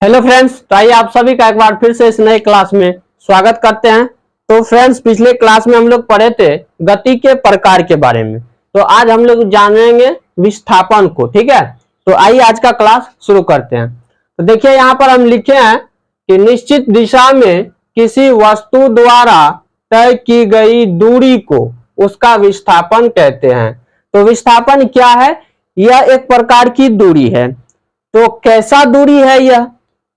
Hello friends, तो आइए आप सभी का एक बार फिर से इस नए क्लास में स्वागत करते हैं। तो फ्रेंड्स, पिछले क्लास में हम लोग पढ़े थे गति के प्रकार के बारे में। तो आज हम लोग जानेंगे विस्थापन को। ठीक है, तो आइए आज का क्लास शुरू करते हैं। तो देखिए यहाँ पर हम लिखे हैं कि निश्चित दिशा में किसी वस्तु द्वारा तय की गई दूरी को उसका विस्थापन कहते हैं। तो विस्थापन क्या है? यह एक प्रकार की दूरी है। तो कैसा दूरी है यह?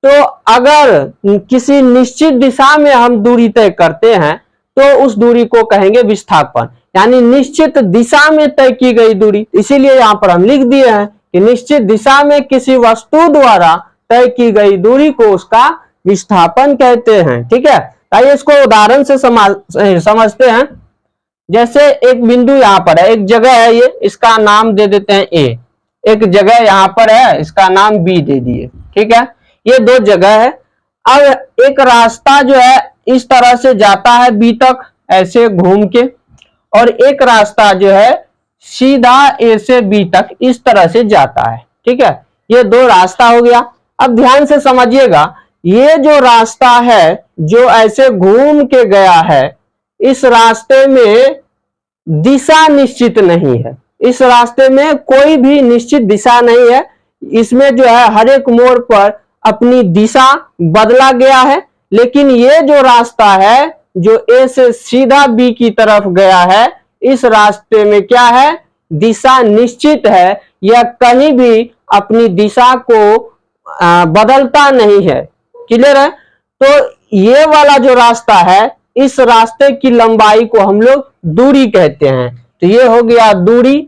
तो अगर किसी निश्चित दिशा में हम दूरी तय करते हैं तो उस दूरी को कहेंगे विस्थापन, यानी निश्चित दिशा में तय की गई दूरी। इसीलिए यहाँ पर हम लिख दिए हैं कि निश्चित दिशा में किसी वस्तु द्वारा तय की गई दूरी को उसका विस्थापन कहते हैं। ठीक है, आइए इसको उदाहरण से समझते हैं। जैसे एक बिंदु यहाँ पर है, एक जगह है, ये इसका नाम दे देते हैं ए। एक जगह यहाँ पर है, इसका नाम बी दे दिए। ठीक है, ये दो जगह है। अब एक रास्ता जो है इस तरह से जाता है बी तक, ऐसे घूम के, और एक रास्ता जो है सीधा ए से बी तक इस तरह से जाता है। ठीक है, ये दो रास्ता हो गया। अब ध्यान से समझिएगा, ये जो रास्ता है जो ऐसे घूम के गया है, इस रास्ते में दिशा निश्चित नहीं है। इस रास्ते में कोई भी निश्चित दिशा नहीं है। इसमें जो है हर एक मोड़ पर अपनी दिशा बदला गया है। लेकिन ये जो रास्ता है जो ए से सीधा बी की तरफ गया है, इस रास्ते में क्या है? दिशा निश्चित है। यह कहीं भी अपनी दिशा को बदलता नहीं है। क्लियर है? तो ये वाला जो रास्ता है, इस रास्ते की लंबाई को हम लोग दूरी कहते हैं। तो ये हो गया दूरी।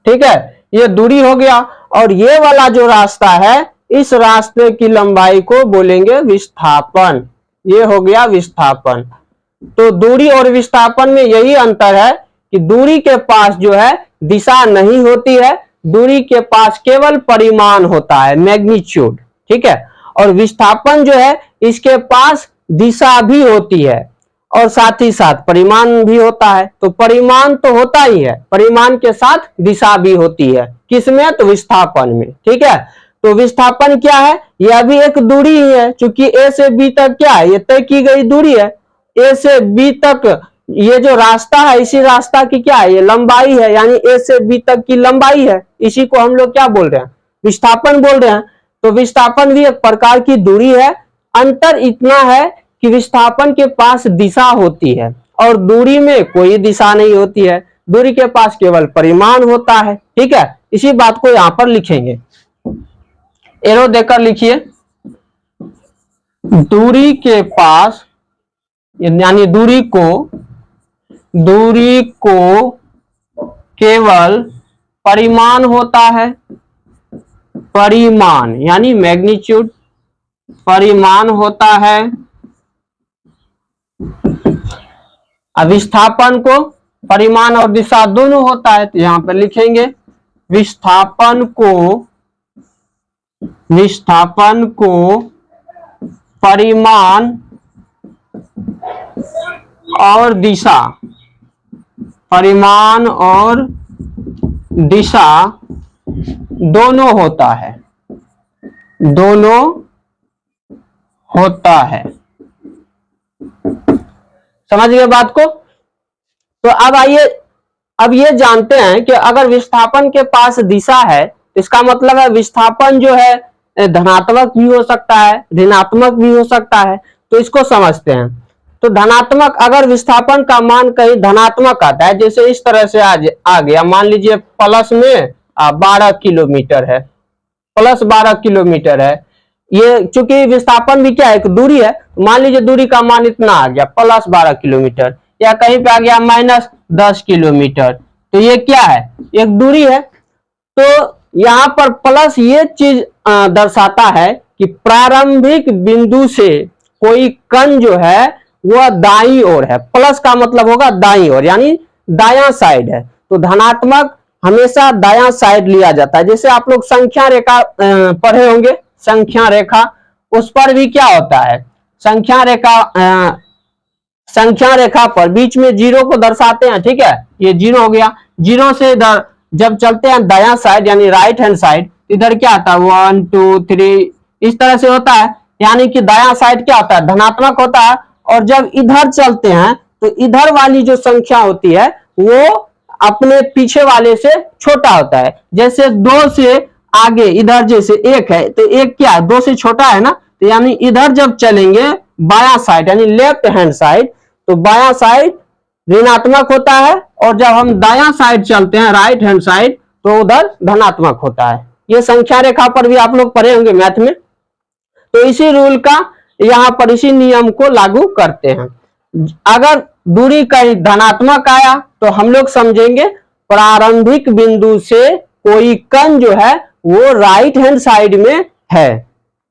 ठीक है, ये दूरी हो गया। और ये वाला जो रास्ता है, इस रास्ते की लंबाई को बोलेंगे विस्थापन। ये हो गया विस्थापन। तो दूरी और विस्थापन में यही अंतर है कि दूरी के पास जो है दिशा नहीं होती है, दूरी के पास केवल परिमाण होता है, मैग्नीट्यूड। ठीक है, और विस्थापन जो है इसके पास दिशा भी होती है और साथ ही साथ परिमाण भी होता है। तो परिमाण तो होता ही है, परिमाण के साथ दिशा भी होती है। किसमें? तो विस्थापन में। ठीक है, तो विस्थापन क्या है? यह भी एक दूरी ही है, क्योंकि ए से बी तक क्या है? ये तय की गई दूरी है। ए से बी तक ये जो रास्ता है, इसी रास्ता की क्या है? ये लंबाई है, यानी ए से बी तक की लंबाई है। इसी को हम लोग क्या बोल रहे हैं? विस्थापन बोल रहे हैं। तो विस्थापन भी एक प्रकार की दूरी है। अंतर इतना है कि विस्थापन के पास दिशा होती है और दूरी में कोई दिशा नहीं होती है। दूरी के पास केवल परिमाण होता है। ठीक है, इसी बात को यहां पर लिखेंगे, एरो देकर लिखिए। दूरी के पास, यानी दूरी को केवल परिमाण होता है। परिमाण यानी मैग्नीट्यूड, परिमाण होता है। अब विस्थापन को परिमाण और दिशा दोनों होता है। तो यहां पर लिखेंगे विस्थापन को परिमाण और दिशा, परिमाण और दिशा दोनों होता है, दोनों होता है। समझ गए बात को? तो अब आइए, अब ये जानते हैं कि अगर विस्थापन के पास दिशा है, इसका मतलब है विस्थापन जो है धनात्मक भी हो सकता है, ऋणात्मक भी हो सकता है। तो इसको समझते हैं। तो धनात्मक, अगर विस्थापन का मान कहीं धनात्मक आता है, जैसे इस तरह से आ गया, मान लीजिए प्लस में 12 किलोमीटर है, प्लस 12 किलोमीटर है। ये चूंकि विस्थापन भी क्या है? एक दूरी है। मान लीजिए दूरी का मान इतना आ गया, प्लस 12 किलोमीटर, या कहीं पे आ गया माइनस 10 किलोमीटर। तो ये क्या है? एक दूरी है। तो यहाँ पर प्लस ये चीज दर्शाता है कि प्रारंभिक बिंदु से कोई कण जो है वह दाईं ओर है। प्लस का मतलब होगा दाईं ओर, यानी दायां साइड है। तो धनात्मक हमेशा दायां साइड लिया जाता है। जैसे आप लोग संख्या रेखा पढ़े होंगे, संख्या रेखा, उस पर भी क्या होता है? संख्या रेखा पर बीच में जीरो को दर्शाते हैं। ठीक है, ये जीरो हो गया। जीरो से इधर जब चलते हैं दायां साइड यानी राइट हैंड साइड, इधर क्या आता है? 1 2 3 इस तरह से होता है, यानी कि दायां साइड क्या होता है, धनात्मक होता है। और जब इधर चलते हैं तो इधर वाली जो संख्या होती है वो अपने पीछे वाले से छोटा होता है। जैसे 2 से आगे इधर जैसे 1 है तो 1 क्या है, 2 से छोटा है ना, तो यानी इधर जब चलेंगे बायां साइड यानी लेफ्ट हैंड साइड, तो बायां साइड ऋणात्मक होता है, और जब हम दायां साइड चलते हैं राइट हैंड साइड तो उधर धनात्मक होता है। ये संख्या रेखा पर भी आप लोग पढ़े होंगे मैथ में। तो इसी रूल का यहाँ पर इसी नियम को लागू करते हैं। अगर दूरी कहीं धनात्मक आया तो हम लोग समझेंगे प्रारंभिक बिंदु से कोई कण जो है वो राइट हैंड साइड में है,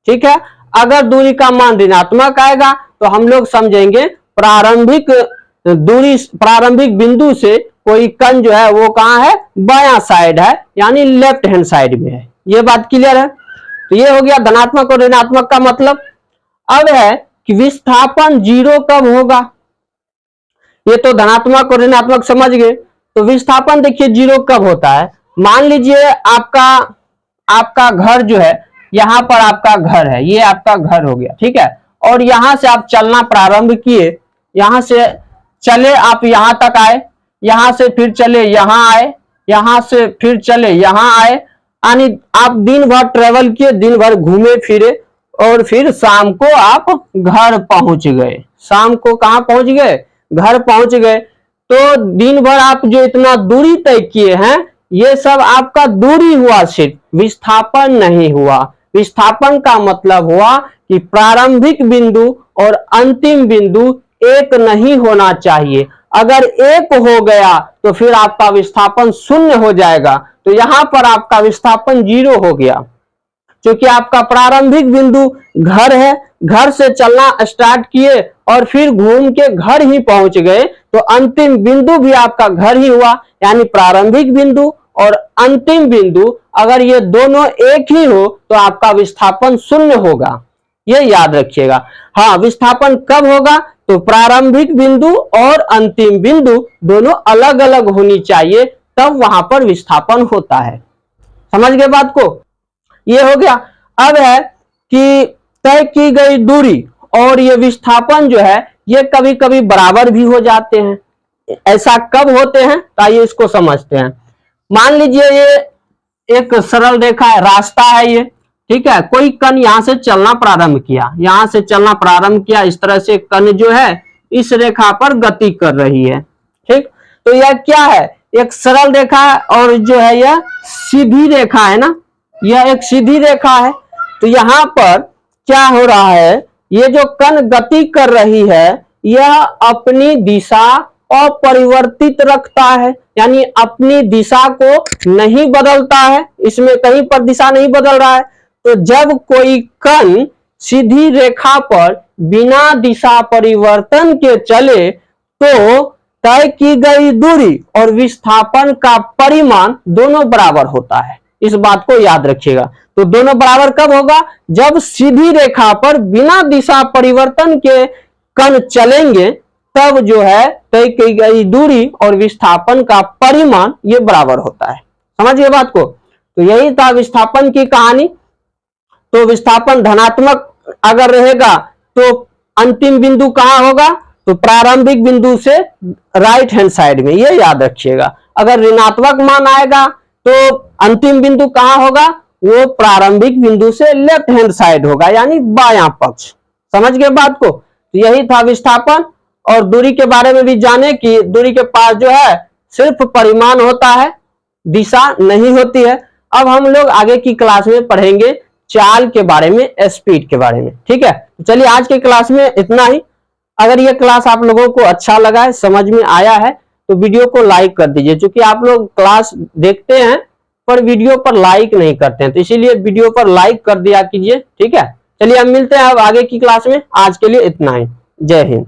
ठीक है। अगर दूरी का मान ऋणात्मक आएगा तो हम लोग समझेंगे प्रारंभिक बिंदु से कोई कण जो है वो कहाँ है, बायां साइड है, यानी लेफ्ट हैंड साइड में है। ये बात क्लियर है। तो ये हो गया धनात्मक और ऋणात्मक का मतलब। अब है कि विस्थापन 0 कब होगा, ये तो धनात्मक और ऋणात्मक समझ गए। तो विस्थापन देखिए 0 कब होता है। मान लीजिए आपका घर जो है, यहां पर आपका घर है, ये आपका घर हो गया, ठीक है। और यहां से आप चलना प्रारंभ किए, यहां से चले आप यहां तक आए, यहां से फिर चले यहां आए, यहां से फिर चले यहां आए, यानी आप दिन भर ट्रेवल किए, दिन भर घूमे फिरे, और फिर शाम को आप घर पहुंच गए। शाम को कहां पहुंच गए, घर पहुंच गए। तो दिन भर आप जो इतना दूरी तय किए हैं ये सब आपका दूरी हुआ, सिर्फ विस्थापन नहीं हुआ। विस्थापन का मतलब हुआ कि प्रारंभिक बिंदु और अंतिम बिंदु एक नहीं होना चाहिए। अगर एक हो गया तो फिर आपका विस्थापन 0 हो जाएगा। तो यहां पर आपका विस्थापन 0 हो गया, क्योंकि आपका प्रारंभिक बिंदु घर है, घर से चलना स्टार्ट किए और फिर घूम के घर ही पहुंच गए, तो अंतिम बिंदु भी आपका घर ही हुआ। यानी प्रारंभिक बिंदु और अंतिम बिंदु अगर ये दोनों एक ही हो तो आपका विस्थापन 0 होगा, ये याद रखिएगा। हाँ, विस्थापन कब होगा, तो प्रारंभिक बिंदु और अंतिम बिंदु दोनों अलग अलग होनी चाहिए, तब वहां पर विस्थापन होता है। समझ गए बात को। ये हो गया। अब है कि तय की गई दूरी और ये विस्थापन जो है ये कभी कभी बराबर भी हो जाते हैं। ऐसा कब होते हैं, तो आइए इसको समझते हैं। मान लीजिए ये एक सरल रेखा है, रास्ता है ये, ठीक है। कोई कण यहां से चलना प्रारंभ किया, यहां से चलना प्रारंभ किया, इस तरह से कण जो है इस रेखा पर गति कर रही है, ठीक। तो यह क्या है, एक सरल रेखा है, और जो है यह सीधी रेखा है ना, यह एक सीधी रेखा है। तो यहां पर क्या हो रहा है, ये जो कण गति कर रही है यह अपनी दिशा अपरिवर्तित रखता है, यानी अपनी दिशा को नहीं बदलता है, इसमें कहीं पर दिशा नहीं बदल रहा है। तो जब कोई कण सीधी रेखा पर बिना दिशा परिवर्तन के चले तो तय की गई दूरी और विस्थापन का परिमाण दोनों बराबर होता है। इस बात को याद रखिएगा। तो दोनों बराबर कब होगा, जब सीधी रेखा पर बिना दिशा परिवर्तन के कण चलेंगे, तब जो है तय की गई दूरी और विस्थापन का परिमाण ये बराबर होता है। समझिए बात को। तो यही था विस्थापन की कहानी। तो विस्थापन धनात्मक अगर रहेगा तो अंतिम बिंदु कहां होगा, तो प्रारंभिक बिंदु से राइट हैंड साइड में, ये याद रखिएगा। अगर ऋणात्मक मान आएगा तो अंतिम बिंदु कहां होगा, वो प्रारंभिक बिंदु से लेफ्ट हैंड साइड होगा, यानी बायां पक्ष। समझ गए बात को। तो यही था विस्थापन। और दूरी के बारे में भी जाने कि दूरी के पास जो है सिर्फ परिमाण होता है, दिशा नहीं होती है। अब हम लोग आगे की क्लास में पढ़ेंगे चाल के बारे में, स्पीड के बारे में, ठीक है। चलिए आज के क्लास में इतना ही। अगर ये क्लास आप लोगों को अच्छा लगा है, समझ में आया है, तो वीडियो को लाइक कर दीजिए। क्योंकि आप लोग क्लास देखते हैं पर वीडियो पर लाइक नहीं करते हैं, तो इसीलिए वीडियो पर लाइक कर दिया कीजिए, ठीक है। चलिए हम मिलते हैं अब आगे की क्लास में। आज के लिए इतना ही। जय हिंद।